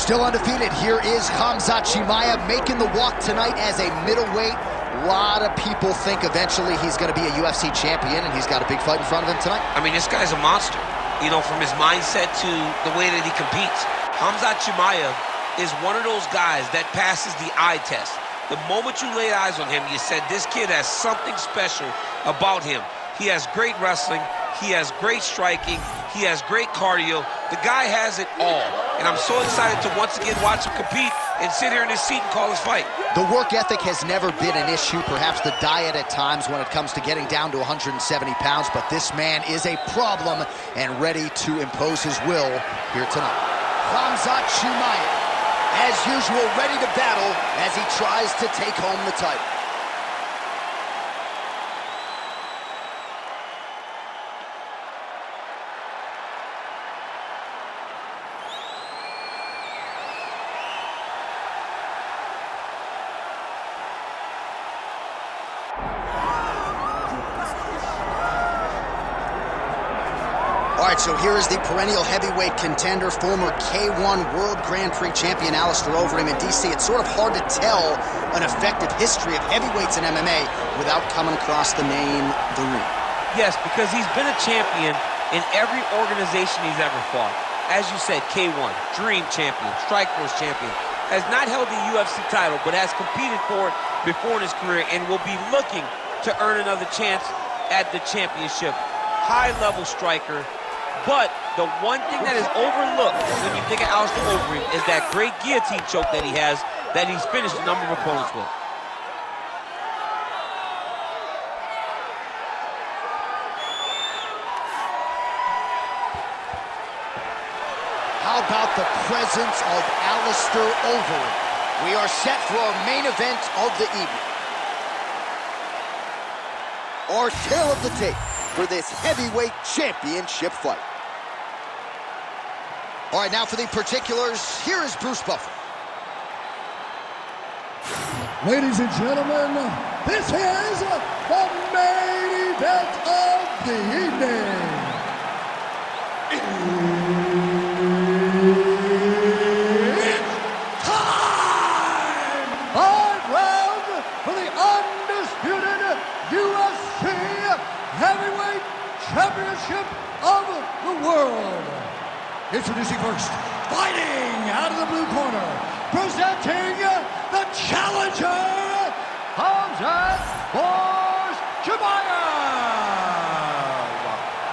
Still undefeated, here is Khamzat Chimaev making the walk tonight as a middleweight. A lot of people think eventually he's going to be a UFC champion, and he's got a big fight in front of him tonight. I mean, this guy's a monster, you know, from his mindset to the way that he competes. Khamzat Chimaev is one of those guys that passes the eye test. The moment you laid eyes on him, you said, this kid has something special about him. He has great wrestling, he has great striking, he has great cardio. The guy has it all. And I'm so excited to once again watch him compete and sit here in his seat and call his fight. The work ethic has never been an issue, perhaps the diet at times when it comes to getting down to 170 pounds, but this man is a problem and ready to impose his will here tonight. Khamzat Chimaev, as usual, ready to battle as he tries to take home the title. All right, so here is the perennial heavyweight contender, former K1 World Grand Prix champion Alistair Overeem in DC. It's sort of hard to tell an effective history of heavyweights in MMA without coming across the name The Ring. Yes, because he's been a champion in every organization he's ever fought. As you said, K1, Dream champion, Strikeforce champion, has not held the UFC title, but has competed for it before in his career and will be looking to earn another chance at the championship. High-level striker. But the one thing that is overlooked when you think of Alistair Overeem is that great guillotine choke that he has, that he's finished a number of opponents with. How about the presence of Alistair Overeem? We are set for our main event of the evening. Our tale of the tape for this heavyweight championship fight. All right, now for the particulars, here is Bruce Buffer. Ladies and gentlemen, this is the main event of the evening. It's time! 5 rounds for the undisputed UFC Heavyweight Championship of the world. Introducing first, fighting out of the blue corner, presenting the challenger, Khamzat Chimaev.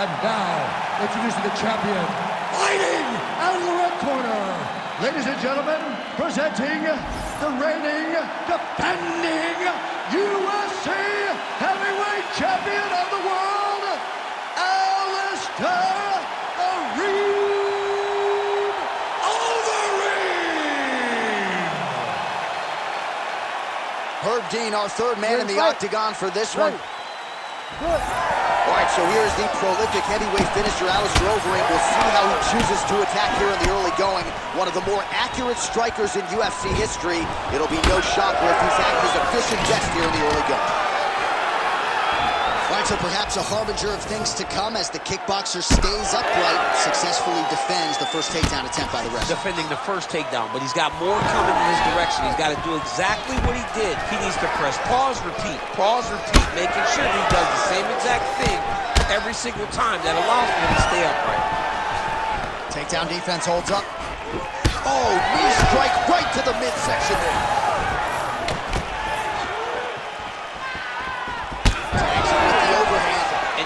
And now, introducing the champion, fighting out of the red corner. Ladies and gentlemen, presenting the reigning, defending UFC Heavyweight Champion of the world, Alistair Overeem. Herb Dean, our third man in the octagon for this one. All right, so here is the prolific heavyweight finisher, Alistair Overeem. We'll see how he chooses to attack here in the early going. One of the more accurate strikers in UFC history. It'll be no shocker if he's at his efficient best here in the early going. All right, so perhaps a harbinger of things to come as the kickboxer stays upright, successfully defends the first takedown attempt by the wrestler. Defending the first takedown, but he's got more coming in his direction. He's got to do exactly what he did. He needs to press pause, repeat, making sure that he does the same exact thing every single time. That allows him to stay upright. Takedown defense holds up. Oh, knee strike right to the midsection there.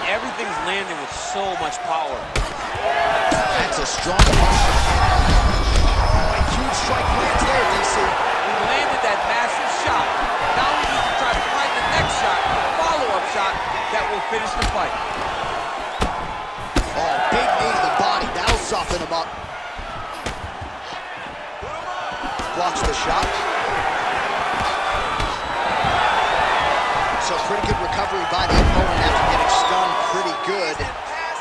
Everything's landing with so much power. That's a strong punch. A huge strike lands there, DC. He landed that massive shot. Now we need to try to find the next shot, the follow-up shot that will finish the fight. Oh, big knee to the body. That'll soften him up. Blocks the shot. So pretty good recovery by the opponent after getting stunned pretty good.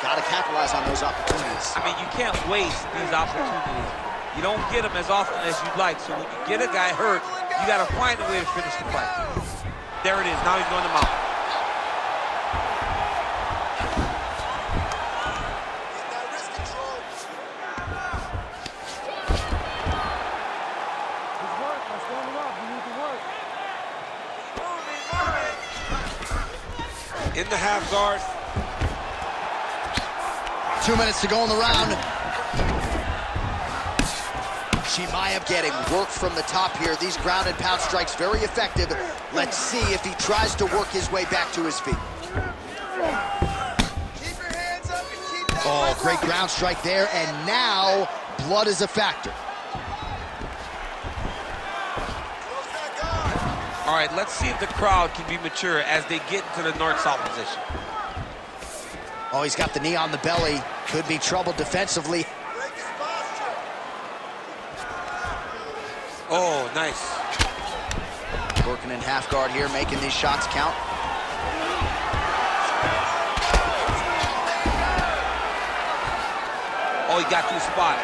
Got to capitalize on those opportunities. I mean, you can't waste these opportunities. You don't get them as often as you'd like. So when you get a guy hurt, you got to find a way to finish the fight. There it is. Now he's going to mount. In the half guard. 2 minutes to go in the round. Chimaev getting work from the top here. These ground and pound strikes very effective. Let's see if he tries to work his way back to his feet. Keep your hands up and keep that. Oh, great ground strike there, and now blood is a factor. All right, let's see if the crowd can be mature as they get into the north-south position. Oh, he's got the knee on the belly. Could be trouble defensively. Oh, nice. Working in half guard here, making these shots count. Oh, he got to the spot.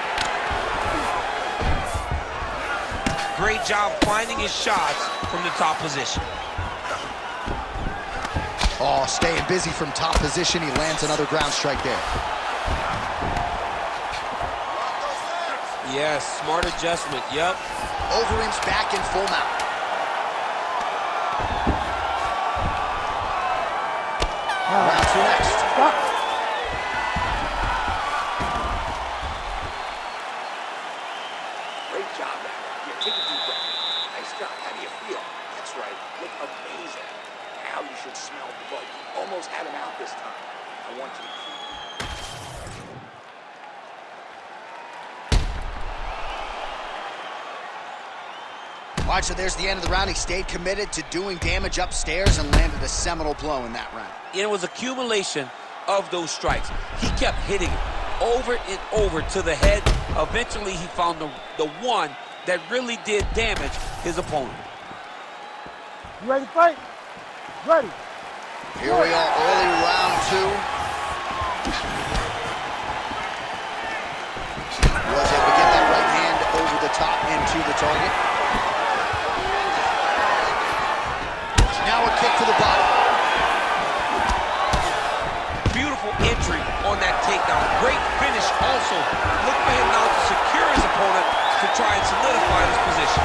Great job finding his shots from the top position. Oh, staying busy from top position. He lands another ground strike there. Yes, smart adjustment, yep. Overeem's back in full mount. Round two next. Stop. Great job, man. Yeah, take a deep breath. Nice job. How do you feel? That's right. Look amazing. Now you should smell the blood. You almost had him out this time. I want you to keep him. All right, so there's the end of the round. He stayed committed to doing damage upstairs and landed a seminal blow in that round. It was accumulation of those strikes. He kept hitting it over and over to the head. Eventually, he found the one that really did damage his opponent. You ready to fight? Ready. Here we are, early round two. Was able to get that right hand over the top into the target. Now a kick to the bottom. Beautiful entry on that takedown. Great finish also. Look for him now to secure his opponent to try and solidify his position.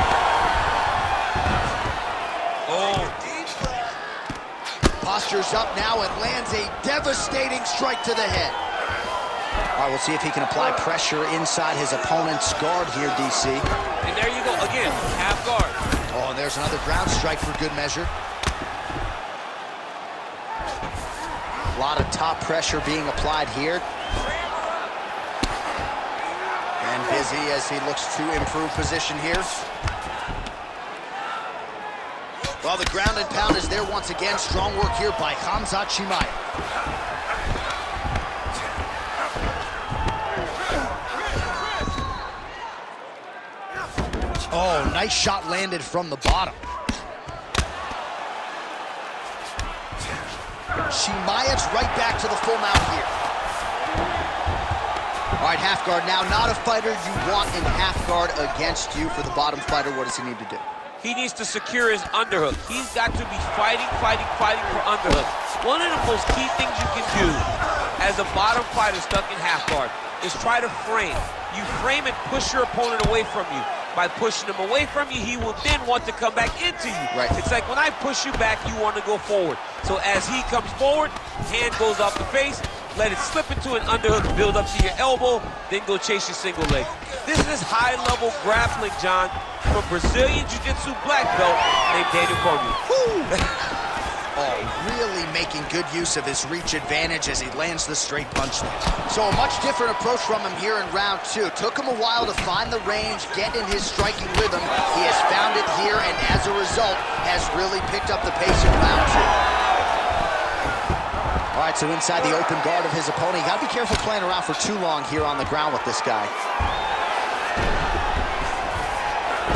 Oh. Postures up now and lands a devastating strike to the head. All right, we'll see if he can apply pressure inside his opponent's guard here, DC. And there you go, again, half guard. Oh, and there's another ground strike for good measure. A lot of top pressure being applied here. And busy as he looks to improve position here. Well, the ground and pound is there once again. Strong work here by Khamzat Chimaev. Oh, nice shot landed from the bottom. Chimaev's right back to the full mount here. All right, half guard now. Not a fighter you want in half guard against you. For the bottom fighter, what does he need to do? He needs to secure his underhook. He's got to be fighting for underhook. One of the most key things you can do as a bottom fighter stuck in half guard is try to frame. You frame and push your opponent away from you. By pushing him away from you, he will then want to come back into you. Right. It's like when I push you back, you want to go forward. So as he comes forward, hand goes off the face, let it slip into an underhook, build up to your elbow, then go chase your single leg. This is high-level grappling, John, from Brazilian Jiu-Jitsu black belt named Daniel Cormier. Oh, really making good use of his reach advantage as he lands the straight punch there. So a much different approach from him here in round two. Took him a while to find the range, get in his striking rhythm. He has found it here, and as a result, has really picked up the pace in round two. All right, so inside the open guard of his opponent. You gotta be careful playing around for too long here on the ground with this guy.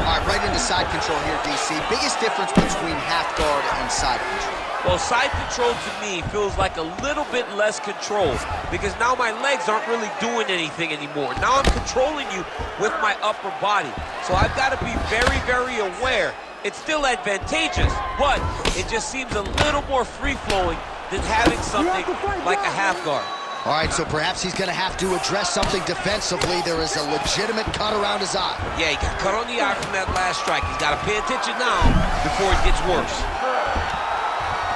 All right, right into side control here, DC. Biggest difference between half guard and side control? Well, side control to me feels like a little bit less control because now my legs aren't really doing anything anymore. Now I'm controlling you with my upper body. So I've got to be very, very aware. It's still advantageous, but it just seems a little more free-flowing than having something like a half guard. All right, so perhaps he's going to have to address something defensively. There is a legitimate cut around his eye. Yeah, he got cut on the eye from that last strike. He's got to pay attention now before it gets worse.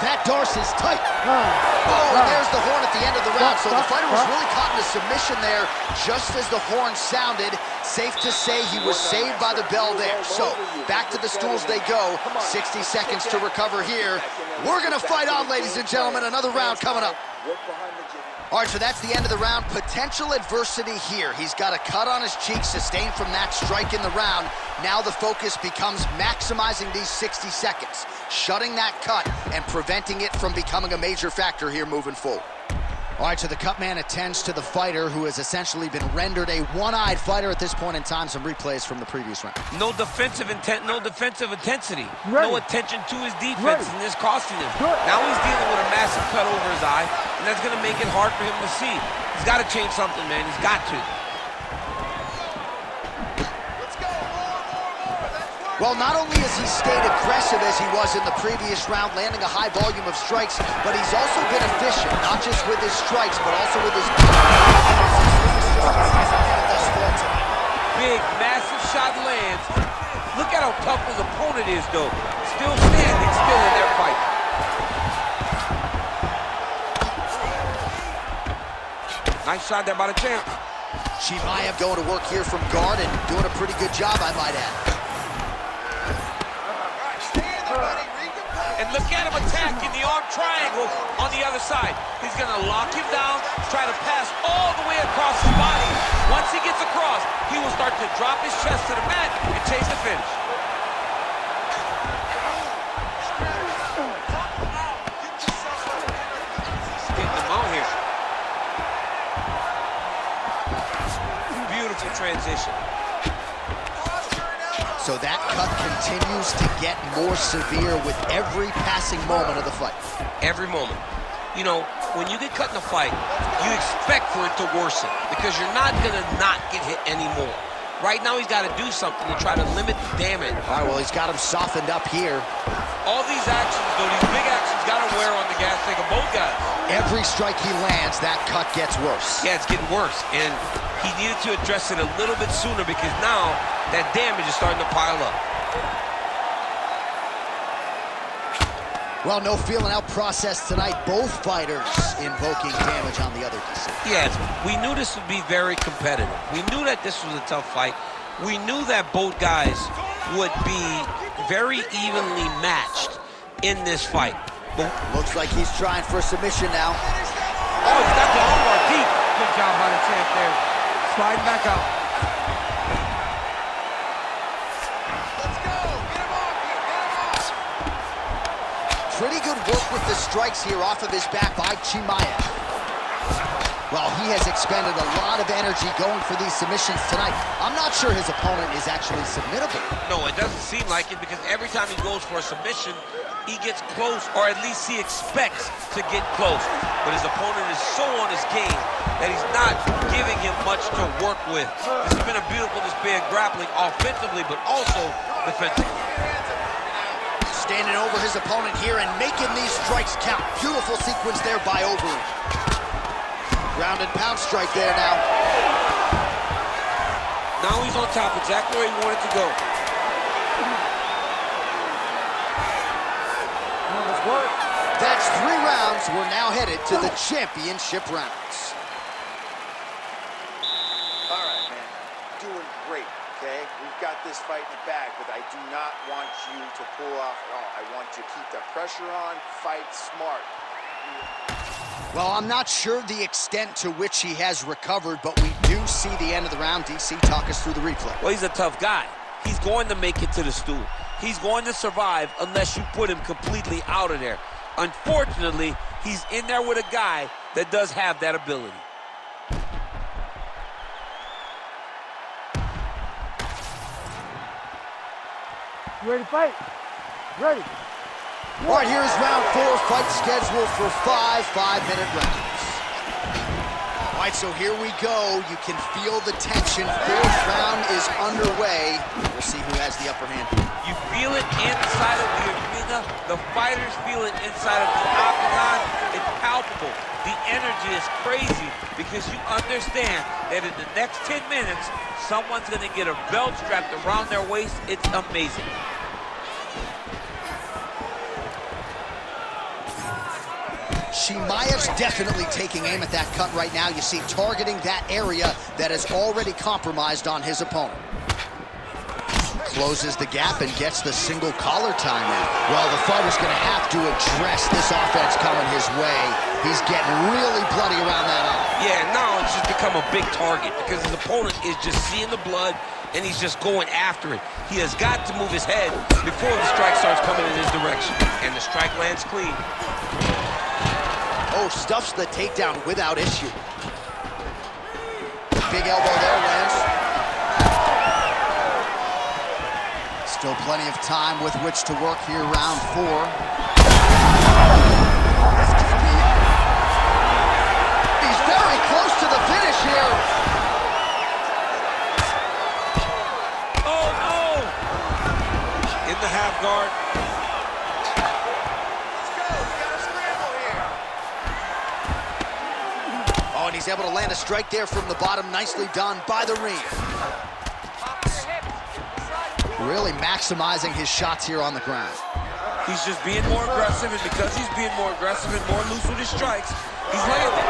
That Darce's tight. Oh, and there's the horn at the end of the round. So the fighter was really caught in a submission there just as the horn sounded. Safe to say he was saved by the bell there. So back to the stools they go. 60 seconds to recover here. We're going to fight on, ladies and gentlemen. Another round coming up. All right, so that's the end of the round. Potential adversity here. He's got a cut on his cheek sustained from that strike in the round. Now the focus becomes maximizing these 60 seconds, shutting that cut and preventing it from becoming a major factor here moving forward. All right, so the cut man attends to the fighter who has essentially been rendered a one-eyed fighter at this point in time. Some replays from the previous round. No defensive intent, no defensive intensity. No attention to his defense, and this costing him. Now he's dealing with a massive cut over his eye, and that's going to make it hard for him to see. He's got to change something, man. He's got to. Well, not only has he stayed aggressive as he was in the previous round, landing a high volume of strikes, but he's also been efficient, not just with his strikes, but also with his... Big, massive shot lands. Look at how tough his opponent is, though. Still standing, still in their fight. Nice shot there by the champ. Chimaev going to work here from guard and doing a pretty good job, I might add. And look at him attacking the arm triangle on the other side. He's going to lock him down, try to pass all the way across his body. Once he gets across, he will start to drop his chest to the mat and chase the finish. Getting him out here. Beautiful transition. So that cut continues to get more severe with every passing moment of the fight. Every moment. You know, when you get cut in a fight, you expect for it to worsen because you're not going to not get hit anymore. Right now, he's got to do something to try to limit the damage. All right, well, he's got him softened up here. All these actions, though, these big actions, got to wear on the gas tank of both guys. Every strike he lands, that cut gets worse. Yeah, it's getting worse, and he needed to address it a little bit sooner because now that damage is starting to pile up. Well, no feeling out process tonight. Both fighters invoking damage on the other DC. Yes, we knew this would be very competitive. We knew that this was a tough fight. We knew that both guys would be very evenly matched in this fight. But looks like he's trying for a submission now. Oh, he's got the armbar deep. Good job by the champ there. Sliding back out. Pretty good work with the strikes here off of his back by Chimaev. Well, he has expended a lot of energy going for these submissions tonight. I'm not sure his opponent is actually submittable. No, it doesn't seem like it because every time he goes for a submission, he gets close, or at least he expects to get close. But his opponent is so on his game that he's not giving him much to work with. This has been a beautiful display of grappling offensively, but also defensively. Standing over his opponent here and making these strikes count. Beautiful sequence there by Overeem. Ground and pound strike there now. Now he's on top, exactly where he wanted to go. That's 3 rounds. We're now headed to the championship rounds. All right, man. Doing great, okay? We've got this fight in the bag, but I do not want you to pull off at all. I want you to keep the pressure on, fight smart. Well, I'm not sure the extent to which he has recovered, but we do see the end of the round. DC, talk us through the replay. Well, he's a tough guy. He's going to make it to the stool. He's going to survive unless you put him completely out of there. Unfortunately, he's in there with a guy that does have that ability. You ready to fight? Ready. All right, here's round 4, fight scheduled for 5 5-minute rounds. All right, so here we go. You can feel the tension. 4th round is underway. We'll see who has the upper hand. You feel it inside of the arena. The fighters feel it inside of the octagon. It's palpable. The energy is crazy because you understand that in the next 10 minutes, someone's going to get a belt strapped around their waist. It's amazing. Chimaev's definitely taking aim at that cut right now. You see, targeting that area that is already compromised on his opponent. Closes the gap and gets the single collar tie now. Well, the fighter's going to have to address this offense coming his way. He's getting really bloody around that eye. Yeah, now it's just become a big target because his opponent is just seeing the blood and he's just going after it. He has got to move his head before the strike starts coming in his direction. And the strike lands clean. Oh, stuffs the takedown without issue. Big elbow there, lands. Still plenty of time with which to work here, round 4. He's very close to the finish here. Oh, no! In the half guard. Oh, and he's able to land a strike there from the bottom. Nicely done by the ring. Really maximizing his shots here on the ground. He's just being more aggressive, and because he's being more aggressive and more loose with his strikes, he's landing.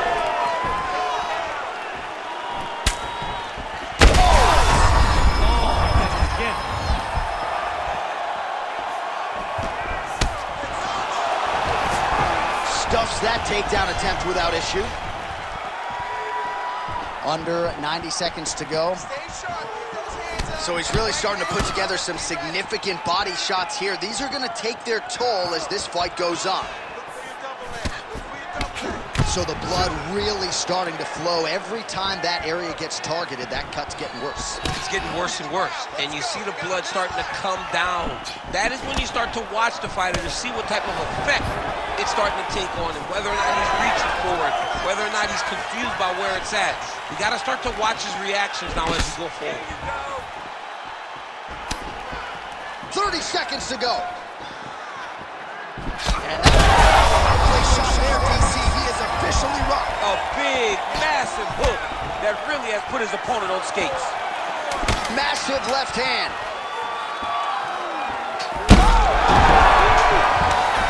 Stuffs that takedown attempt without issue. Under 90 seconds to go. So he's really starting to put together some significant body shots here. These are going to take their toll as this fight goes on. So the blood really starting to flow. Every time that area gets targeted, that cut's getting worse. It's getting worse and worse. And you see the blood starting to come down. That is when you start to watch the fighter to see what type of effect it's starting to take on him, whether or not he's reaching for it, whether or not he's confused by where it's at. You got to start to watch his reactions now as you go forward. 30 seconds to go. And that shot there, DC. He is officially rocked. A big, massive hook that really has put his opponent on skates. Massive left hand.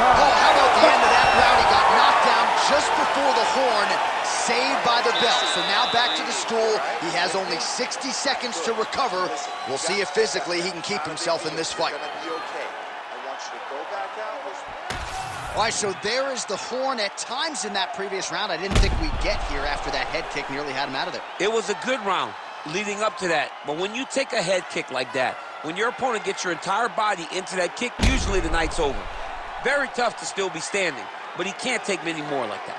Oh, how about the end of that round? He got knocked down just before the horn, saved by the bell. So now back to the stool. He has only 60 seconds to recover. We'll see if physically he can keep himself in this fight. All right, so there is the horn. At times in that previous round, I didn't think we'd get here after that head kick nearly had him out of there. It was a good round leading up to that. But when you take a head kick like that, when your opponent gets your entire body into that kick, usually the night's over. Very tough to still be standing, but he can't take many more like that.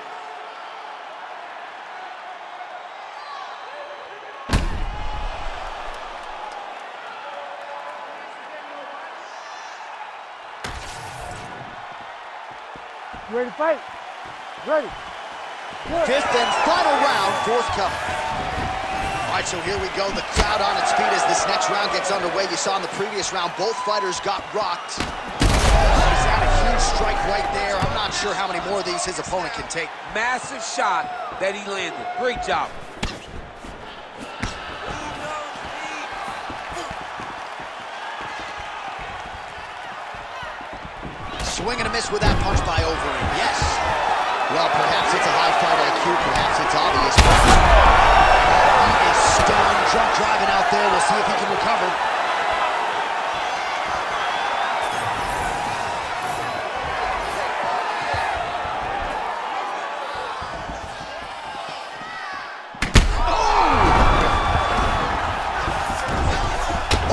You ready to fight? Ready. Good. Fifth and final round, forthcoming. All right, so here we go. The crowd on its feet as this next round gets underway. You saw in the previous round, both fighters got rocked. He's had a huge strike right there. I'm not sure how many more of these his opponent can take. Massive shot that he landed. Great job. Swing and a miss with that punch by Overeem. Yes. Well, perhaps it's a high fight IQ. Perhaps it's obvious. He is stunned, drunk driving out there. We'll see if he can recover.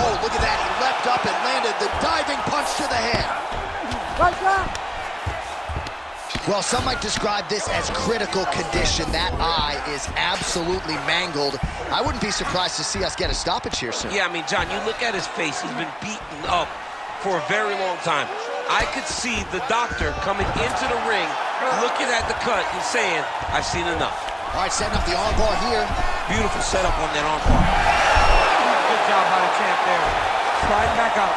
Oh, look at that. He leapt up and landed the diving punch to the head. Right down. Well, some might describe this as critical condition. That eye is absolutely mangled. I wouldn't be surprised to see us get a stoppage here soon. Yeah, I mean, John, you look at his face. He's been beaten up for a very long time. I could see the doctor coming into the ring, looking at the cut and saying, I've seen enough. All right, setting up the armbar here. Beautiful setup on that armbar. Good job by the champ there. Sliding back out.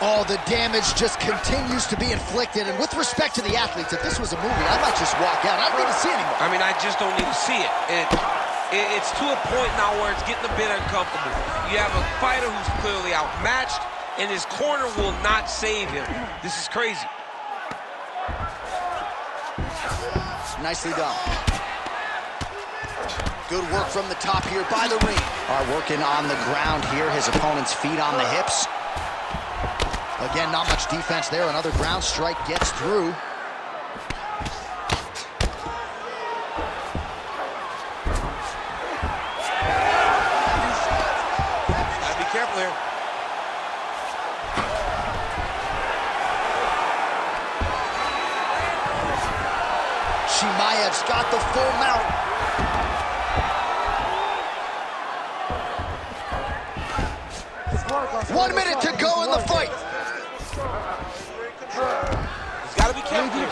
Oh, the damage just continues to be inflicted. And with respect to the athletes, if this was a movie, I might just walk out. I don't need to see anymore. I mean, I just don't need to see it. It's to a point now where it's getting a bit uncomfortable. You have a fighter who's clearly outmatched, and his corner will not save him. This is crazy. Nicely done. Good work from the top here by the ring. Working on the ground here. His opponent's feet on the hips. Again, not much defense there. Another ground strike gets through. Gotta be careful here. Chimaev's got the full mount. 1 minute to go in the fight. He's got to be careful here.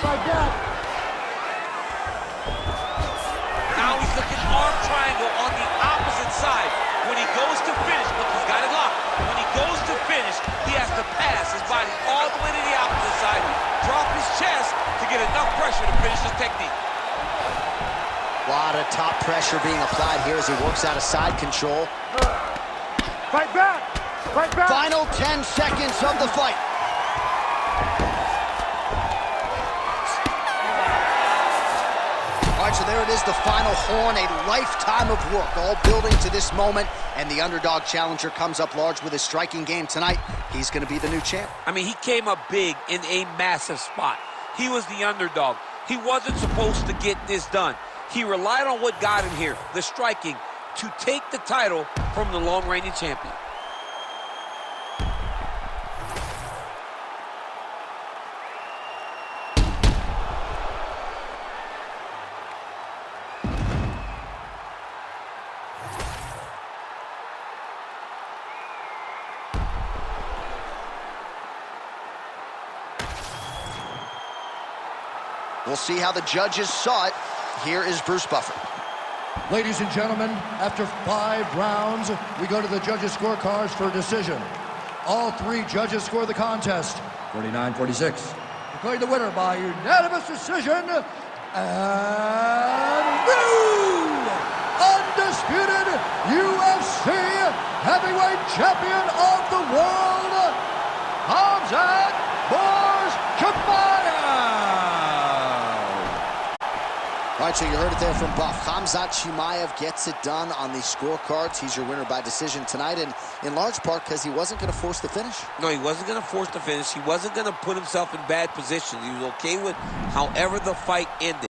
Now he's looking arm triangle on the opposite side. When he goes to finish, look, he's got it locked. When he goes to finish, he has to pass his body all the way to the opposite side, drop his chest to get enough pressure to finish his technique. A lot of top pressure being applied here as he works out of side control. Fight back! Fight back! Final 10 seconds of the fight. All right, so there it is, the final horn, a lifetime of work, all building to this moment, and the underdog challenger comes up large with his striking game tonight. He's going to be the new champ. I mean, he came up big in a massive spot. He was the underdog. He wasn't supposed to get this done. He relied on what got him here, the striking, to take the title from the long-reigning champion. We'll see how the judges saw it. Here is Bruce Buffer. Ladies and gentlemen, after 5 rounds, we go to the judges' scorecards for a decision. All 3 judges score the contest 49-46. Declaring the winner by unanimous decision, and new undisputed UFC heavyweight champion of the world, Khamzat Chimaev. All right, so you heard it there from Buff. Khamzat Chimaev gets it done on the scorecards. He's your winner by decision tonight, and in large part because he wasn't going to force the finish. No, he wasn't going to force the finish. He wasn't going to put himself in bad positions. He was okay with however the fight ended.